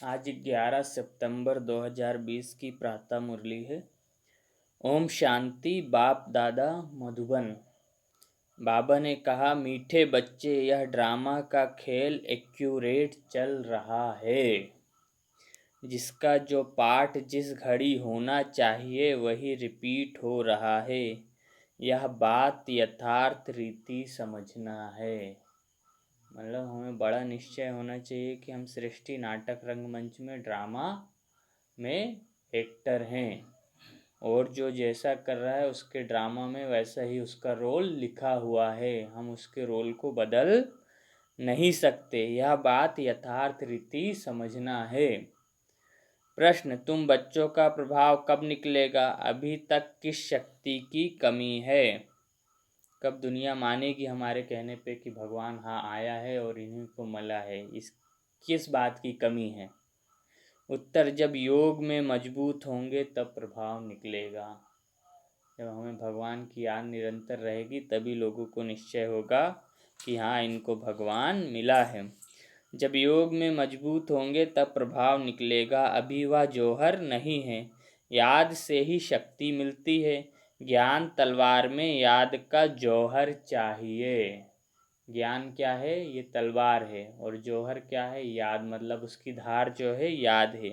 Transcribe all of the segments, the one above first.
आज 11 सितंबर 2020 की प्रातः मुरली है। ओम शांति। बाप दादा मधुबन। बाबा ने कहा, मीठे बच्चे, यह ड्रामा का खेल एक्यूरेट चल रहा है। जिसका जो पाठ जिस घड़ी होना चाहिए वही रिपीट हो रहा है। यह बात यथार्थ रीति समझना है। मतलब हमें बड़ा निश्चय होना चाहिए कि हम सृष्टि नाटक रंगमंच में ड्रामा में एक्टर हैं और जो जैसा कर रहा है उसके ड्रामा में वैसा ही उसका रोल लिखा हुआ है। हम उसके रोल को बदल नहीं सकते। यह बात यथार्थ रीति समझना है। प्रश्न, तुम बच्चों का प्रभाव कब निकलेगा? अभी तक किस शक्ति की कमी है? कब दुनिया मानेगी हमारे कहने पे कि भगवान हाँ आया है और इन्हीं को मिला है? इस किस बात की कमी है? उत्तर, जब योग में मजबूत होंगे तब प्रभाव निकलेगा। जब हमें भगवान की याद निरंतर रहेगी तभी लोगों को निश्चय होगा कि हाँ इनको भगवान मिला है। जब योग में मजबूत होंगे तब प्रभाव निकलेगा। अभी वह जौहर नहीं है। याद से ही शक्ति मिलती है। ज्ञान तलवार में याद का जौहर चाहिए। ज्ञान क्या है? ये तलवार है। और जौहर क्या है? याद। मतलब उसकी धार जो है याद है।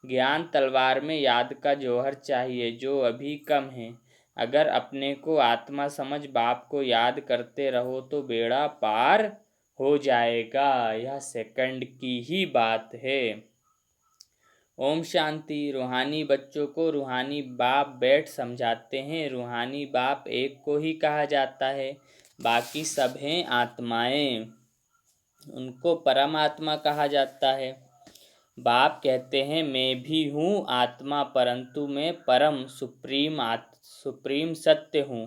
ज्ञान तलवार में याद का जौहर चाहिए जो अभी कम है। अगर अपने को आत्मा समझ बाप को याद करते रहो तो बेड़ा पार हो जाएगा। यह सेकंड की ही बात है। ओम शांति। रूहानी बच्चों को रूहानी बाप बैठ समझाते हैं। रूहानी बाप एक को ही कहा जाता है, बाकी सब हैं आत्माएं। उनको परमात्मा कहा जाता है। बाप कहते हैं, मैं भी हूँ आत्मा, परंतु मैं परम सुप्रीम सत्य हूँ।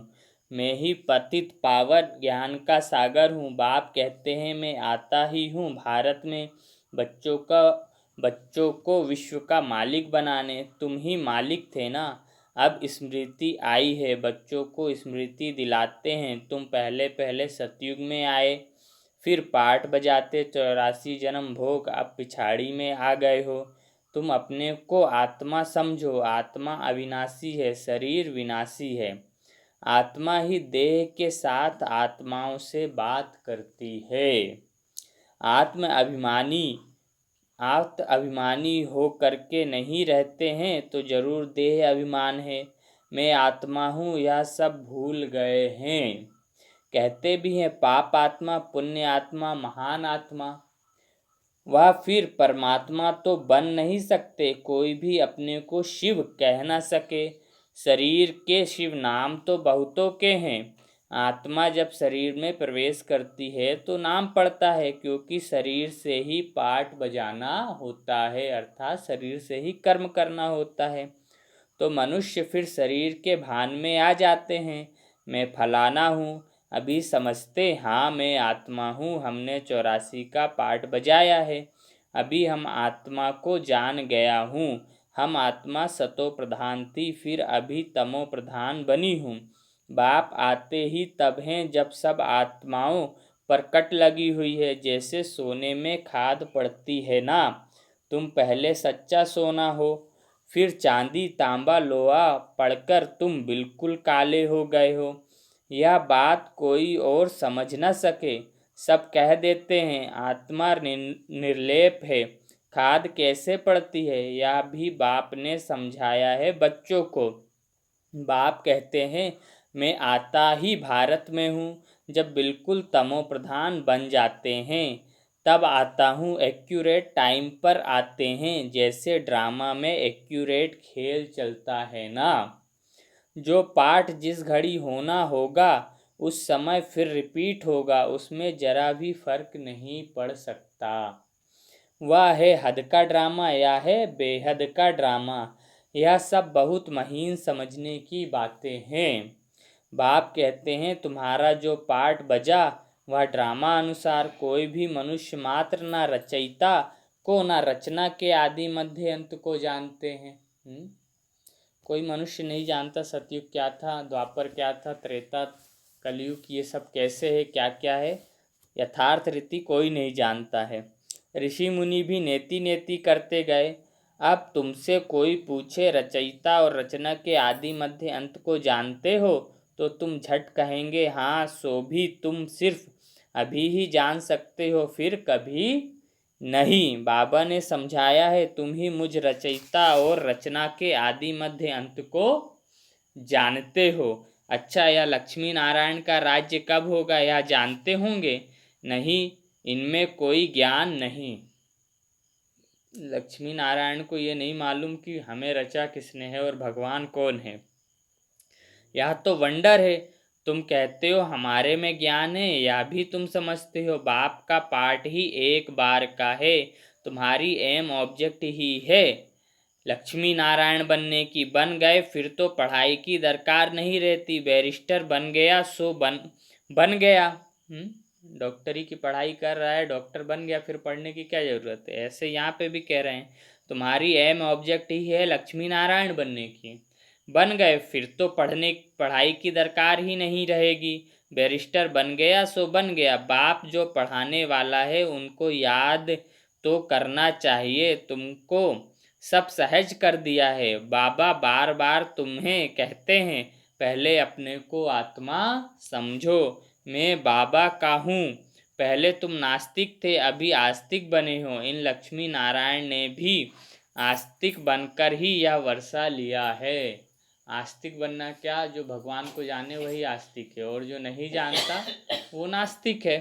मैं ही पतित पावन ज्ञान का सागर हूँ। बाप कहते हैं, मैं आता ही हूँ भारत में बच्चों को विश्व का मालिक बनाने। तुम ही मालिक थे ना। अब स्मृति आई है, बच्चों को स्मृति दिलाते हैं। तुम पहले पहले सतयुग में आए, फिर पाठ बजाते 84 जन्म भोग, अब पिछाड़ी में आ गए हो। तुम अपने को आत्मा समझो। आत्मा अविनाशी है, शरीर विनाशी है। आत्मा ही देह के साथ आत्माओं से बात करती है। आत्म अभिमानी हो करके नहीं रहते हैं तो जरूर देह अभिमान है। मैं आत्मा हूँ यह सब भूल गए हैं। कहते भी हैं पाप आत्मा, पुण्य आत्मा, महान आत्मा। वह फिर परमात्मा तो बन नहीं सकते। कोई भी अपने को शिव कह न सके। शरीर के शिव नाम तो बहुतों के हैं। आत्मा जब शरीर में प्रवेश करती है तो नाम पड़ता है, क्योंकि शरीर से ही पाठ बजाना होता है, अर्थात शरीर से ही कर्म करना होता है। तो मनुष्य फिर शरीर के भान में आ जाते हैं। मैं फलाना हूँ। अभी समझते हाँ मैं आत्मा हूँ। हमने 84 का पाठ बजाया है। अभी हम आत्मा को जान गया हूँ। हम आत्मा सतो प्रधान थी, फिर अभी तमो प्रधान बनी हूँ। बाप आते ही तब हैं जब सब आत्माओं पर कट लगी हुई है। जैसे सोने में खाद पड़ती है ना। तुम पहले सच्चा सोना हो, फिर चांदी तांबा लोहा पढ़कर तुम बिल्कुल काले हो गए हो। यह बात कोई और समझ न सके। सब कह देते हैं आत्मा निर्लेप है, खाद कैसे पड़ती है। यह भी बाप ने समझाया है बच्चों को। बाप कहते हैं मैं आता ही भारत में हूँ। जब बिल्कुल तमो प्रधान बन जाते हैं तब आता हूँ। एक्यूरेट टाइम पर आते हैं, जैसे ड्रामा में एक्यूरेट खेल चलता है ना। जो पाठ जिस घड़ी होना होगा उस समय फिर रिपीट होगा, उसमें जरा भी फर्क नहीं पड़ सकता। वह है हद का ड्रामा या है बेहद का ड्रामा। यह सब बहुत महीन समझने की बातें हैं। बाप कहते हैं तुम्हारा जो पाठ बजा वह ड्रामा अनुसार कोई भी मनुष्य मात्र ना रचयिता को ना रचना के आदि मध्य अंत को जानते हैं। कोई मनुष्य नहीं जानता सतयुग क्या था, द्वापर क्या था, त्रेता कलयुग ये सब कैसे है, क्या क्या है। यथार्थ रीति कोई नहीं जानता है। ऋषि मुनि भी नेति नेति करते गए। अब तुमसे कोई पूछे रचयिता और रचना के आदि मध्य अंत को जानते हो, तो तुम झट कहेंगे हाँ, सो भी तुम सिर्फ अभी ही जान सकते हो, फिर कभी नहीं। बाबा ने समझाया है, तुम ही मुझ रचयिता और रचना के आदि मध्य अंत को जानते हो। अच्छा, यह लक्ष्मी नारायण का राज्य कब होगा यह जानते होंगे? नहीं, इनमें कोई ज्ञान नहीं। लक्ष्मी नारायण को ये नहीं मालूम कि हमें रचा किसने है और भगवान कौन है। यह तो वंडर है। तुम कहते हो हमारे में ज्ञान है, यह भी तुम समझते हो। बाप का पार्ट ही एक बार का है, तुम्हारी एम ऑब्जेक्ट ही है लक्ष्मी नारायण बनने की। बन गए फिर तो पढ़ाई की दरकार नहीं रहती। बैरिस्टर बन गया सो बन गया। डॉक्टरी की पढ़ाई कर रहा है, डॉक्टर बन गया, फिर पढ़ने की क्या ज़रूरत है। ऐसे यहाँ पे भी कह रहे हैं, तुम्हारी एम ऑब्जेक्ट ही है लक्ष्मी नारायण बनने की। बन गए फिर तो पढ़ाई की दरकार ही नहीं रहेगी। बैरिस्टर बन गया सो बन गया। बाप जो पढ़ाने वाला है उनको याद तो करना चाहिए। तुमको सब सहज कर दिया है। बाबा बार बार तुम्हें कहते हैं, पहले अपने को आत्मा समझो। मैं बाबा का हूँ। पहले तुम नास्तिक थे, अभी आस्तिक बने हो। इन लक्ष्मी नारायण ने भी आस्तिक बनकर ही यह वर्षा लिया है। आस्तिक बनना क्या, जो भगवान को जाने वही आस्तिक है, और जो नहीं जानता वो नास्तिक है।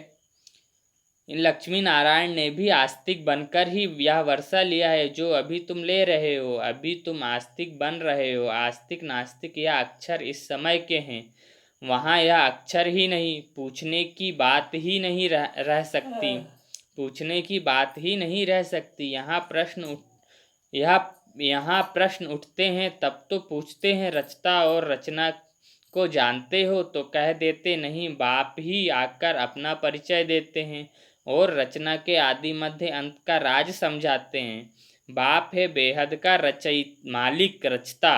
इन लक्ष्मी नारायण ने भी आस्तिक बनकर ही यह वर्षा लिया है जो अभी तुम ले रहे हो। अभी तुम आस्तिक बन रहे हो। आस्तिक नास्तिक यह अक्षर इस समय के हैं, वहाँ यह अक्षर ही नहीं। पूछने की बात ही नहीं रह सकती। पूछने की बात ही नहीं रह सकती। यहाँ प्रश्न उठते हैं तब तो पूछते हैं। रचता और रचना को जानते हो तो कह देते नहीं, बाप ही आकर अपना परिचय देते हैं और रचना के आदि मध्य अंत का राज समझाते हैं। बाप है बेहद का मालिक, रचता।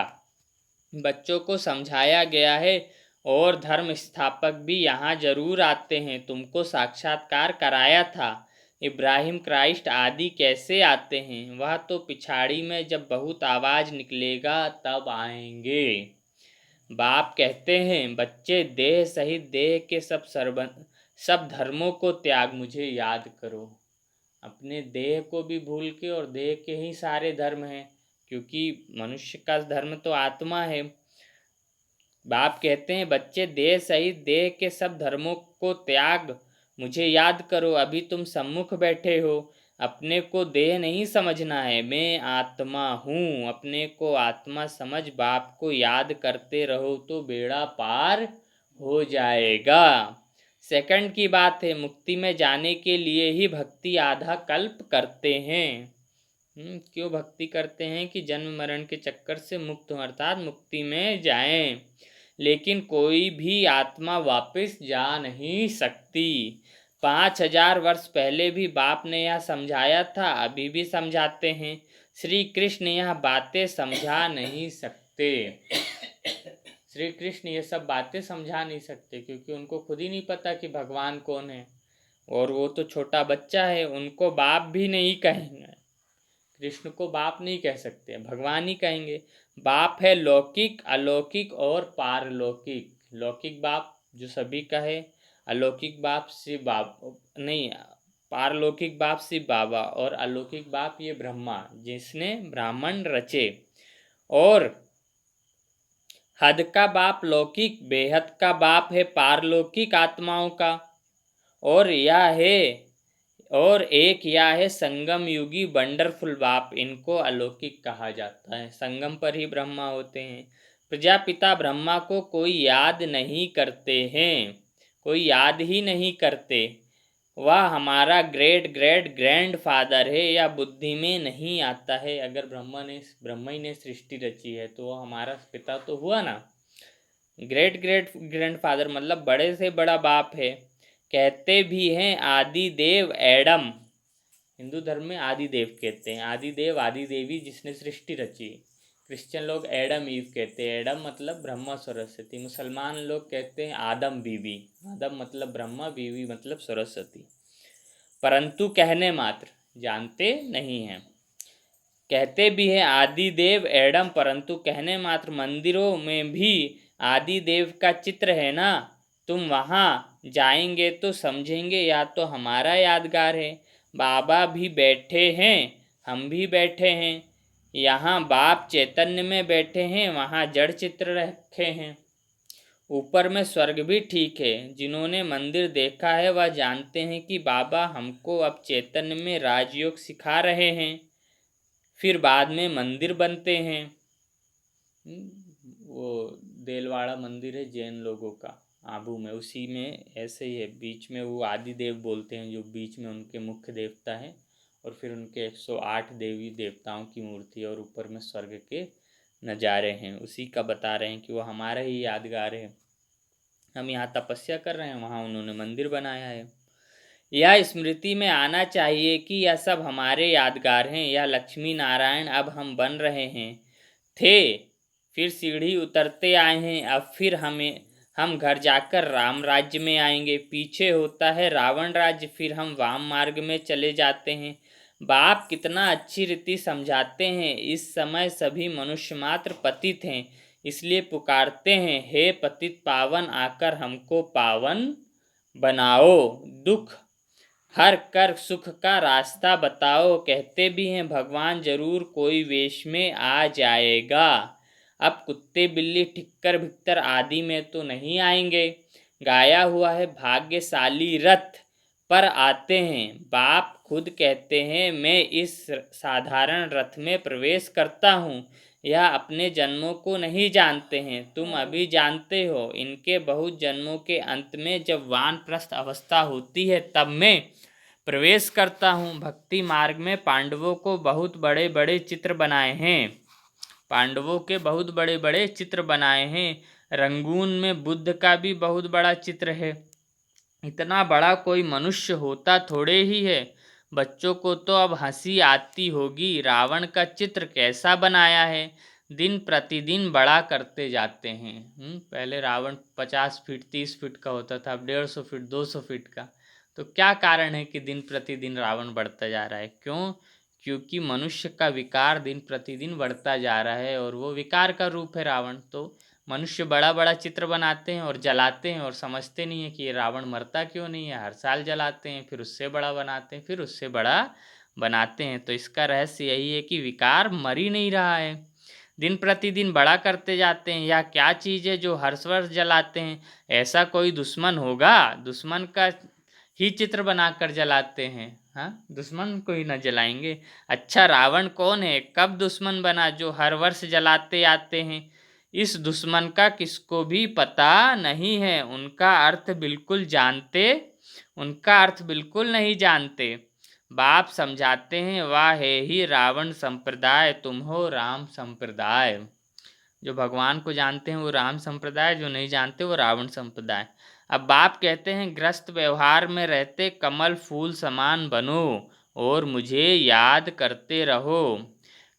बच्चों को समझाया गया है और धर्म स्थापक भी यहाँ जरूर आते हैं। तुमको साक्षात्कार कराया था। इब्राहिम क्राइस्ट आदि कैसे आते हैं? वह तो पिछाड़ी में जब बहुत आवाज निकलेगा तब आएंगे। बाप कहते हैं, बच्चे देह सहित देह के सब धर्मों को त्याग मुझे याद करो। अपने देह को भी भूल के, और देह के ही सारे धर्म हैं, क्योंकि मनुष्य का धर्म तो आत्मा है। बाप कहते हैं, बच्चे देह सहित देह के सब धर्मों को त्याग मुझे याद करो। अभी तुम सम्मुख बैठे हो। अपने को देह नहीं समझना है, मैं आत्मा हूँ। अपने को आत्मा समझ बाप को याद करते रहो तो बेड़ा पार हो जाएगा। सेकंड की बात है, मुक्ति में जाने के लिए ही भक्ति आधा कल्प करते हैं। क्यों भक्ति करते हैं? कि जन्म मरण के चक्कर से मुक्त हो, अर्थात मुक्ति में जाएं। लेकिन कोई भी आत्मा वापस जा नहीं सकती। 5000 वर्ष पहले भी बाप ने यह समझाया था, अभी भी समझाते हैं। श्री कृष्ण यह बातें समझा नहीं सकते। श्री कृष्ण ये सब बातें समझा नहीं सकते, क्योंकि उनको खुद ही नहीं पता कि भगवान कौन है, और वो तो छोटा बच्चा है। उनको बाप भी नहीं कहेंगे, कृष्ण को बाप नहीं कह सकते, भगवान ही कहेंगे। बाप है लौकिक, अलौकिक और पारलौकिक। लौकिक बाप जो सभी का है, अलौकिक बाप शिव बाप नहीं, पारलौकिक बाप शिव बाबा, और अलौकिक बाप ये ब्रह्मा जिसने ब्राह्मण रचे। और हद का बाप लौकिक, बेहद का बाप है पारलौकिक आत्माओं का। और एक यह है संगम युगी वंडरफुल बाप। इनको अलौकिक कहा जाता है। संगम पर ही ब्रह्मा होते हैं। प्रजापिता ब्रह्मा को कोई याद नहीं करते हैं, कोई याद ही नहीं करते। वह हमारा ग्रेट ग्रेट ग्रैंड फादर है, या बुद्धि में नहीं आता है। अगर ब्रह्मा ही ने सृष्टि रची है तो वह हमारा पिता तो हुआ ना। ग्रेट ग्रेट ग्रैंड फादर मतलब बड़े से बड़ा बाप है। कहते भी हैं आदि देव एडम। हिंदू धर्म में आदि देव कहते हैं, आदि देव आदि देवी जिसने सृष्टि रची। क्रिश्चियन लोग एडम ईव कहते हैं। एडम मतलब ब्रह्मा सरस्वती। मुसलमान लोग कहते हैं आदम बीवी। आदम मतलब ब्रह्मा, बीवी मतलब सरस्वती। परंतु कहने मात्र, जानते नहीं हैं। कहते भी हैं आदि देव एडम, परंतु कहने मात्र मंदिरों में भी आदि देव का चित्र है ना। तुम वहाँ जाएंगे तो समझेंगे, या तो हमारा यादगार है। बाबा भी बैठे हैं, हम भी बैठे हैं। यहाँ बाप चैतन्य में बैठे हैं, वहाँ जड़ चित्र रखे हैं। ऊपर में स्वर्ग भी ठीक है। जिन्होंने मंदिर देखा है वह जानते हैं कि बाबा हमको अब चैतन्य में राजयोग सिखा रहे हैं, फिर बाद में मंदिर बनते हैं। वो देलवाड़ा मंदिर है जैन लोगों का, आबू में, उसी में ऐसे ही है। बीच में वो आदि देव बोलते हैं, जो बीच में उनके मुख्य देवता है, और फिर उनके 108 देवी देवताओं की मूर्ति, और ऊपर में स्वर्ग के नज़ारे हैं। उसी का बता रहे हैं कि वो हमारा ही यादगार है। हम यहाँ तपस्या कर रहे हैं, वहाँ उन्होंने मंदिर बनाया है। यह स्मृति में आना चाहिए कि यह सब हमारे यादगार हैं। यह लक्ष्मी नारायण अब हम बन रहे हैं, थे, फिर सीढ़ी उतरते आए हैं, अब फिर हम घर जाकर राम राज्य में आएंगे। पीछे होता है रावण राज्य, फिर हम वाम मार्ग में चले जाते हैं। बाप कितना अच्छी रीति समझाते हैं। इस समय सभी मनुष्य मात्र पतित हैं, इसलिए पुकारते हैं, हे पतित पावन, आकर हमको पावन बनाओ। दुख हर कर सुख का रास्ता बताओ। कहते भी हैं भगवान जरूर कोई वेश में आ जाएगा। अब कुत्ते बिल्ली ठिक्कर भिक्तर आदि में तो नहीं आएंगे। गाया हुआ है भाग्यशाली रथ पर आते हैं। बाप खुद कहते हैं मैं इस साधारण रथ में प्रवेश करता हूँ। यह अपने जन्मों को नहीं जानते हैं, तुम अभी जानते हो। इनके बहुत जन्मों के अंत में जब वानप्रस्थ अवस्था होती है तब मैं प्रवेश करता हूँ। भक्ति मार्ग में पांडवों को बहुत बड़े बड़े चित्र बनाए हैं, पांडवों के बहुत बड़े बड़े चित्र बनाए हैं। रंगून में बुद्ध का भी बहुत बड़ा चित्र है। इतना बड़ा कोई मनुष्य होता थोड़े ही है। बच्चों को तो अब हंसी आती होगी, रावण का चित्र कैसा बनाया है। दिन प्रतिदिन बड़ा करते जाते हैं। पहले रावण 50 फीट 30 फीट का होता था, अब 150 फीट 200 फीट का। तो क्या कारण है कि दिन प्रतिदिन रावण बढ़ता जा रहा है? क्यों? क्योंकि मनुष्य का विकार दिन प्रतिदिन बढ़ता जा रहा है, और वो विकार का रूप है रावण। तो मनुष्य बड़ा बड़ा चित्र बनाते हैं और जलाते हैं, और समझते नहीं है कि ये रावण मरता क्यों नहीं है। हर साल जलाते हैं, फिर उससे बड़ा बनाते हैं, फिर उससे बड़ा बनाते हैं। तो इसका रहस्य यही है कि विकार मर ही नहीं रहा है, दिन प्रतिदिन बड़ा करते जाते हैं। या क्या चीज़ है जो हर वर्ष जलाते हैं? ऐसा कोई दुश्मन होगा? दुश्मन का ही चित्र बनाकर जलाते हैं। हाँ, दुश्मन को ही न जलाएंगे। अच्छा, रावण कौन है, कब दुश्मन बना जो हर वर्ष जलाते आते हैं? इस दुश्मन का किसको भी पता नहीं है। उनका अर्थ बिल्कुल नहीं जानते। बाप समझाते हैं, वाह है ही रावण संप्रदाय, तुम हो राम संप्रदाय। जो भगवान को जानते हैं वो राम संप्रदाय, जो नहीं जानते वो रावण संप्रदाय। अब बाप कहते हैं, ग्रस्त व्यवहार में रहते कमल फूल समान बनो और मुझे याद करते रहो।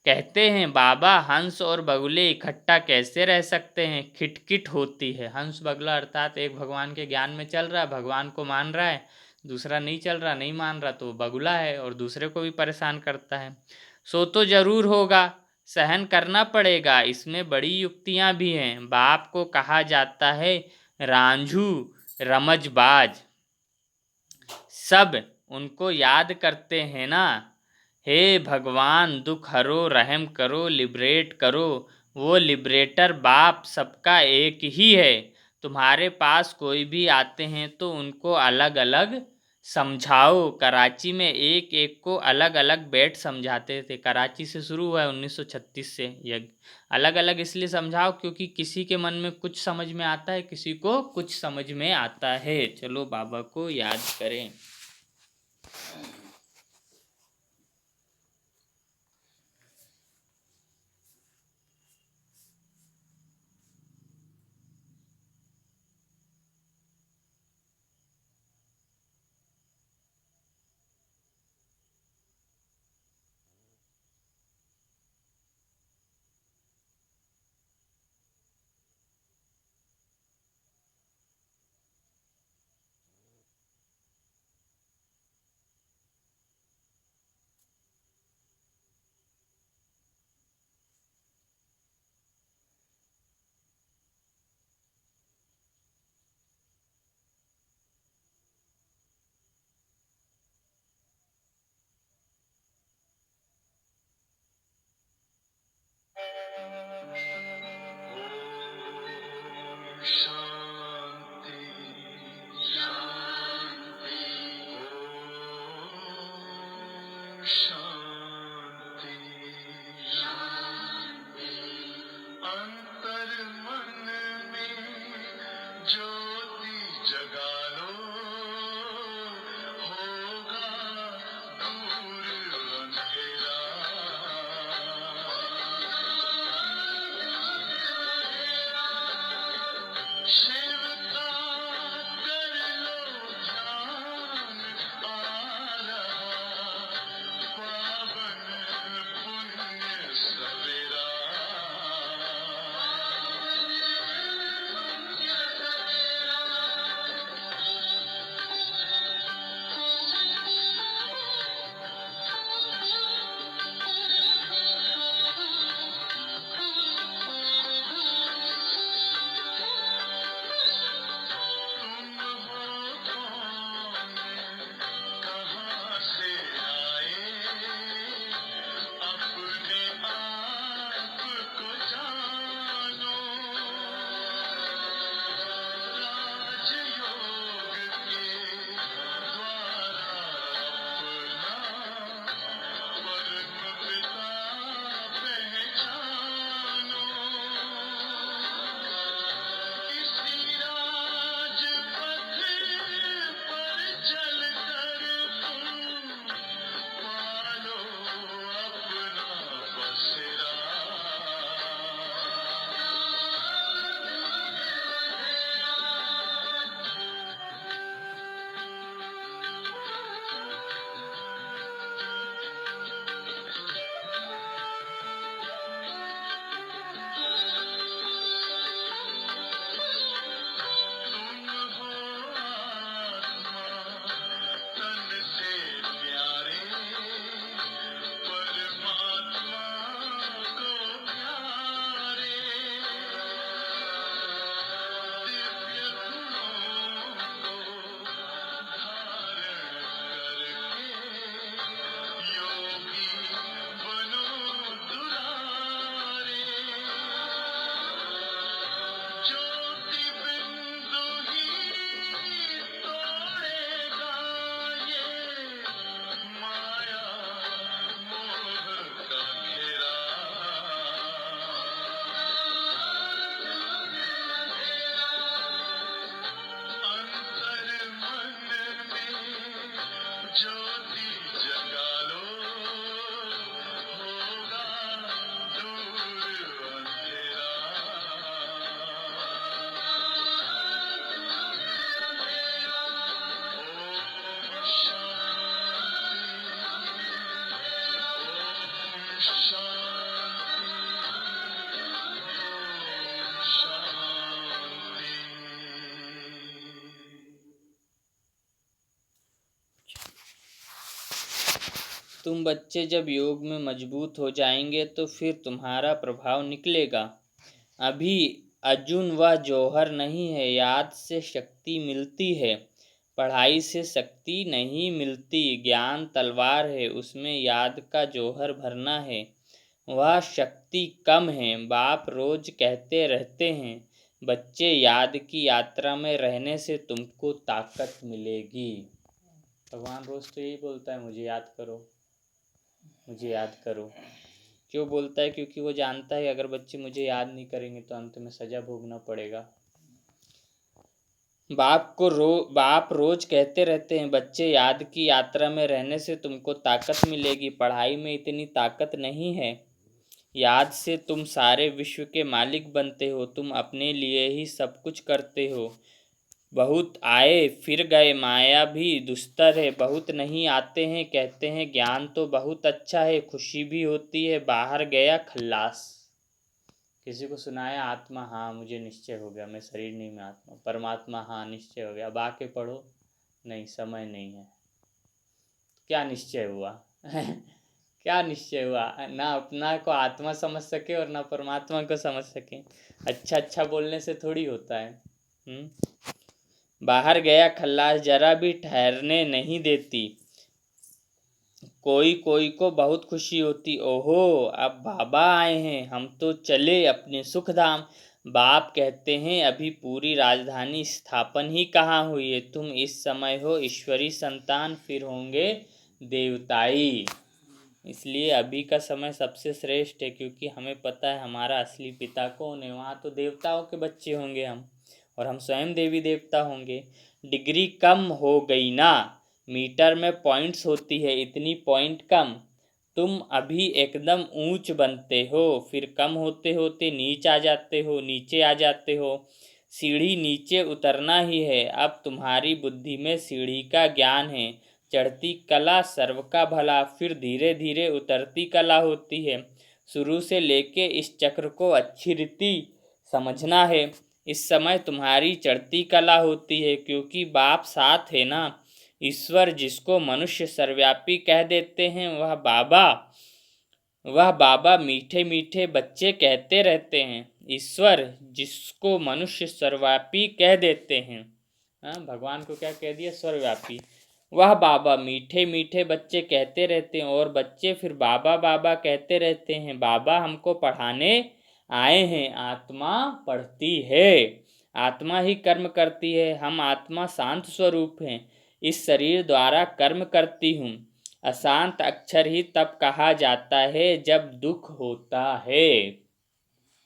कहते हैं बाबा, हंस और बगुले इकट्ठा कैसे रह सकते हैं? खिटखिट होती है। हंस बगला अर्थात एक भगवान के ज्ञान में चल रहा है, भगवान को मान रहा है, दूसरा नहीं चल रहा, नहीं मान रहा, तो बगुला है और दूसरे को भी परेशान करता है। सो तो जरूर होगा, सहन करना पड़ेगा। इसमें बड़ी युक्तियां भी हैं। बाप को कहा जाता है रांझू रमजबाज। सब उनको याद करते हैं ना, हे भगवान दुख हरो, रहम करो, लिबरेट करो। वो लिबरेटर बाप सबका एक ही है। तुम्हारे पास कोई भी आते हैं तो उनको अलग अलग समझाओ। कराची में एक एक को अलग अलग बैठ समझाते थे। कराची से शुरू हुआ है 1936 से यज्ञ। अलग अलग इसलिए समझाओ क्योंकि किसी के मन में कुछ समझ में आता है, किसी को कुछ समझ में आता है। चलो बाबा को याद करें। शांति शांति शांति शांति अंतर मन में ज्योति जगा लो होगा दूर अंधेरा शिव का कर लो ध्यान आ रहा पावन पुण्य सवेरा तुम हो कौन कहाँ से आए अपने आप को जानो राजयोग के द्वारा अपना परम पिता पहचानो इसी राजपथ पर चलकर तुम पालो अपना बसेरा तुम हो आत्मा तन से प्यारे परमात्मा को प्यारे दिव्य गुणों को धारण करके योगी बनो दुलारे ज्योति बिंदु ही तोड़ेगा ये माया मोह का घेरा अंतर मन में ज्योति जगा लो होगा दूर अंधेरा ओम तुम बच्चे जब योग में मजबूत हो जाएंगे तो फिर तुम्हारा प्रभाव निकलेगा। अभी अर्जुन वह जौहर नहीं है, याद से शक्ति मिलती है, पढ़ाई से शक्ति नहीं मिलती। ज्ञान तलवार है, उसमें याद का जौहर भरना है, वह शक्ति कम है। बाप रोज कहते रहते हैं बच्चे याद की यात्रा में रहने से तुमको ताकत मिलेगी। भगवान रोज तो यही बोलता है मुझे याद करो, मुझे याद करो। क्यों बोलता है? क्योंकि वो जानता है अगर बच्चे मुझे याद नहीं करेंगे तो अंत में सजा भोगना पड़ेगा। बाप रोज कहते रहते हैं बच्चे याद की यात्रा में रहने से तुमको ताकत मिलेगी, पढ़ाई में इतनी ताकत नहीं है। याद से तुम सारे विश्व के मालिक बनते हो, तुम अपने लिए ही सब कुछ करते हो। बहुत आए फिर गए, माया भी दुस्तर है, बहुत नहीं आते हैं, कहते हैं ज्ञान तो बहुत अच्छा है, खुशी भी होती है, बाहर गया खल्लास। किसी को सुनाया आत्मा, हाँ मुझे निश्चय हो गया, मैं शरीर नहीं मैं आत्मा। परमात्मा, हाँ निश्चय हो गया। अब आके पढ़ो, नहीं समय नहीं है। क्या निश्चय हुआ? क्या निश्चय हुआ? ना अपना को आत्मा समझ सके और ना परमात्मा को समझ सके। अच्छा बोलने से थोड़ी होता है। बाहर गया खल्लास, जरा भी ठहरने नहीं देती। कोई को बहुत खुशी होती, ओहो अब बाबा आए हैं, हम तो चले अपने सुख धाम। बाप कहते हैं अभी पूरी राजधानी स्थापन ही कहाँ हुई है, तुम इस समय हो ईश्वरी संतान, फिर होंगे देवताई। इसलिए अभी का समय सबसे श्रेष्ठ है, क्योंकि हमें पता है हमारा असली पिता कौन है। वहाँ तो देवताओं के बच्चे होंगे हम, और हम स्वयं देवी देवता होंगे। डिग्री कम हो गई ना, मीटर में पॉइंट्स होती है, इतनी पॉइंट कम। तुम अभी एकदम ऊंच बनते हो, फिर कम होते होते नीचे आ जाते हो। सीढ़ी नीचे उतरना ही है। अब तुम्हारी बुद्धि में सीढ़ी का ज्ञान है। चढ़ती कला सर्व का भला, फिर धीरे धीरे उतरती कला होती है। शुरू से लेके इस चक्र को अच्छी रीति समझना है। इस समय तुम्हारी चढ़ती कला होती है, क्योंकि बाप साथ है ना। ईश्वर जिसको मनुष्य सर्वव्यापी कह देते हैं, वह बाबा मीठे मीठे बच्चे कहते रहते हैं। ईश्वर जिसको मनुष्य सर्वव्यापी कह देते हैं, भगवान को क्या कह दिया, सर्वव्यापी। वह बाबा मीठे मीठे बच्चे कहते रहते हैं, और बच्चे फिर बाबा बाबा कहते रहते हैं। बाबा हमको पढ़ाने आए हैं। आत्मा पढ़ती है, आत्मा ही कर्म करती है। हम आत्मा शांत स्वरूप हैं, इस शरीर द्वारा कर्म करती हूँ। अशांत अक्षर ही तब कहा जाता है जब दुख होता है।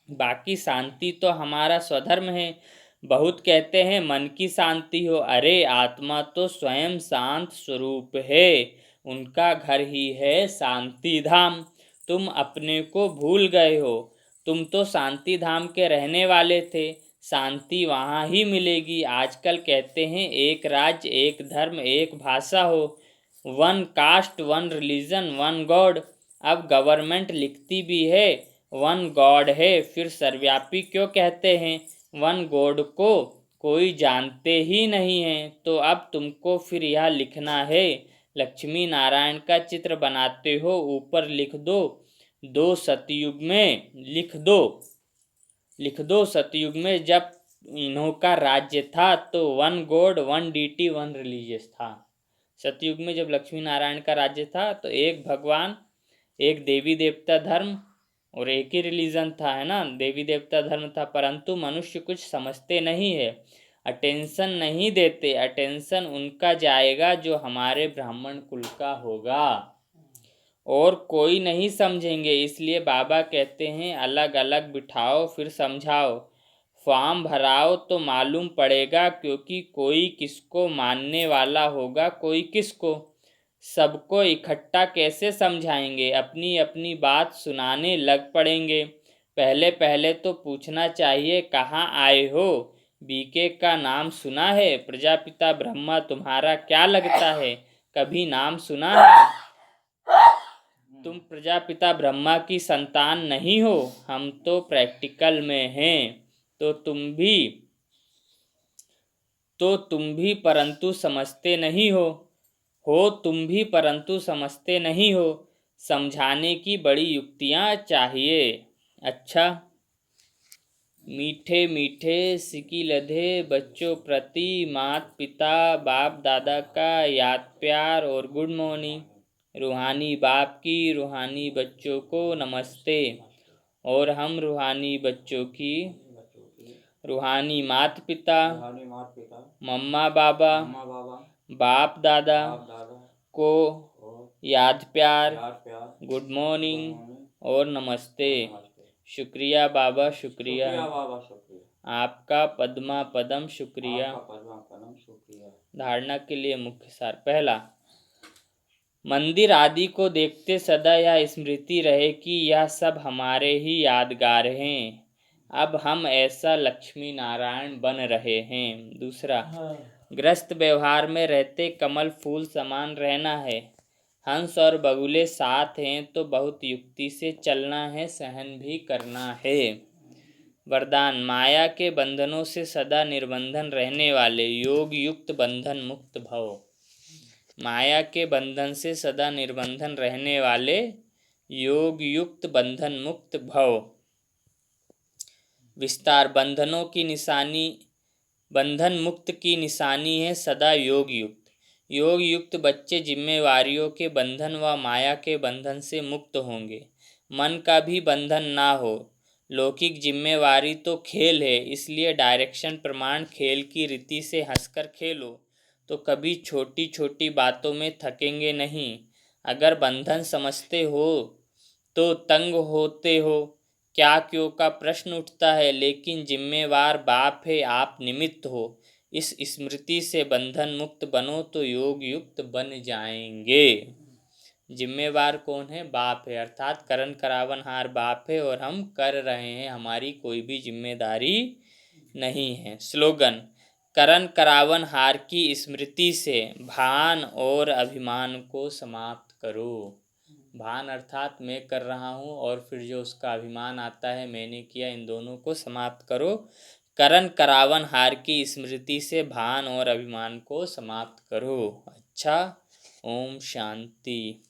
बाकी शांति तो हमारा स्वधर्म है। बहुत कहते हैं मन की शांति हो, अरे आत्मा तो स्वयं शांत स्वरूप है, उनका घर ही है शांति धाम। तुम अपने को भूल गए हो, तुम तो शांति धाम के रहने वाले थे। शांति वहाँ ही मिलेगी। आजकल कहते हैं एक राज्य, एक धर्म, एक भाषा हो, one cast, one religion, one God. अब गवर्नमेंट लिखती भी है वन गॉड है, फिर सर्वव्यापी क्यों कहते हैं। वन गॉड को कोई जानते ही नहीं है। तो अब तुमको फिर यह लिखना है, लक्ष्मी नारायण का चित्र बनाते हो, ऊपर लिख दो, दो सतयुग में लिख दो सतयुग में जब इन्हों का राज्य था तो one god, one deity, one religious था। सतयुग में जब लक्ष्मी नारायण का राज्य था तो एक भगवान, एक देवी देवता धर्म और एक ही रिलीजन था, है ना, देवी देवता धर्म था। परंतु मनुष्य कुछ समझते नहीं है, अटेंशन नहीं देते। अटेंशन उनका जाएगा जो हमारे ब्राह्मण कुल का होगा, और कोई नहीं समझेंगे। इसलिए बाबा कहते हैं अलग अलग बिठाओ फिर समझाओ। फॉर्म भराओ तो मालूम पड़ेगा, क्योंकि कोई किसको मानने वाला होगा, कोई किसको। सबको इकट्ठा कैसे समझाएंगे, अपनी अपनी बात सुनाने लग पड़ेंगे। पहले पहले तो पूछना चाहिए कहाँ आए हो। बीके का नाम सुना है, प्रजापिता ब्रह्मा तुम्हारा क्या लगता है, कभी नाम सुना है। तुम प्रजापिता ब्रह्मा की संतान नहीं हो, हम तो प्रैक्टिकल में हैं। तो तुम भी परंतु समझते नहीं हो तुम भी परंतु समझते नहीं हो। समझाने की बड़ी युक्तियाँ चाहिए। अच्छा, मीठे मीठे सिकी लधे बच्चों प्रति माता पिता बाप दादा का याद प्यार और गुड मॉर्निंग। रूहानी बाप की रूहानी बच्चों को नमस्ते, और हम रूहानी बच्चों की रूहानी माता पिता, मम्मा बाबा, बाप दादा को याद प्यार, गुड मॉर्निंग और नमस्ते। शुक्रिया बाबा, शुक्रिया आपका पद्मा पदम, शुक्रिया। धारणा के लिए मुख्य सार। पहला, मंदिर आदि को देखते सदा यह स्मृति रहे कि यह सब हमारे ही यादगार हैं। अब हम ऐसा लक्ष्मी नारायण बन रहे हैं। दूसरा, ग्रस्त व्यवहार में रहते कमल फूल समान रहना है। हंस और बगुले साथ हैं तो बहुत युक्ति से चलना है, सहन भी करना है। वरदान, माया के बंधनों से सदा निर्बंधन रहने वाले योग युक्त बंधन मुक्त भव। माया के बंधन से सदा निर्बंधन रहने वाले योग युक्त बंधन मुक्त भव। विस्तार, बंधन मुक्त की निशानी है सदा योग युक्त। योग युक्त बच्चे जिम्मेवारियों के बंधन व माया के बंधन से मुक्त होंगे। मन का भी बंधन ना हो, लौकिक जिम्मेवारी तो खेल है, इसलिए डायरेक्शन प्रमाण खेल की रीति से हंसकर खेलो तो कभी छोटी छोटी बातों में थकेंगे नहीं। अगर बंधन समझते हो तो तंग होते हो, क्या क्यों का प्रश्न उठता है, लेकिन जिम्मेवार बाप है, आप निमित्त हो। इस स्मृति से बंधन मुक्त बनो तो योग युक्त बन जाएंगे। जिम्मेवार कौन है? बाप है, अर्थात करण करावनहार बाप है और हम कर रहे हैं, हमारी कोई भी जिम्मेदारी नहीं है। स्लोगन: करण करावनहार की स्मृति से भान और अभिमान को समाप्त करो। भान अर्थात मैं कर रहा हूँ, और फिर जो उसका अभिमान आता है मैंने किया, इन दोनों को समाप्त करो। करण करावनहार की स्मृति से भान और अभिमान को समाप्त करो। अच्छा, ओम शांति।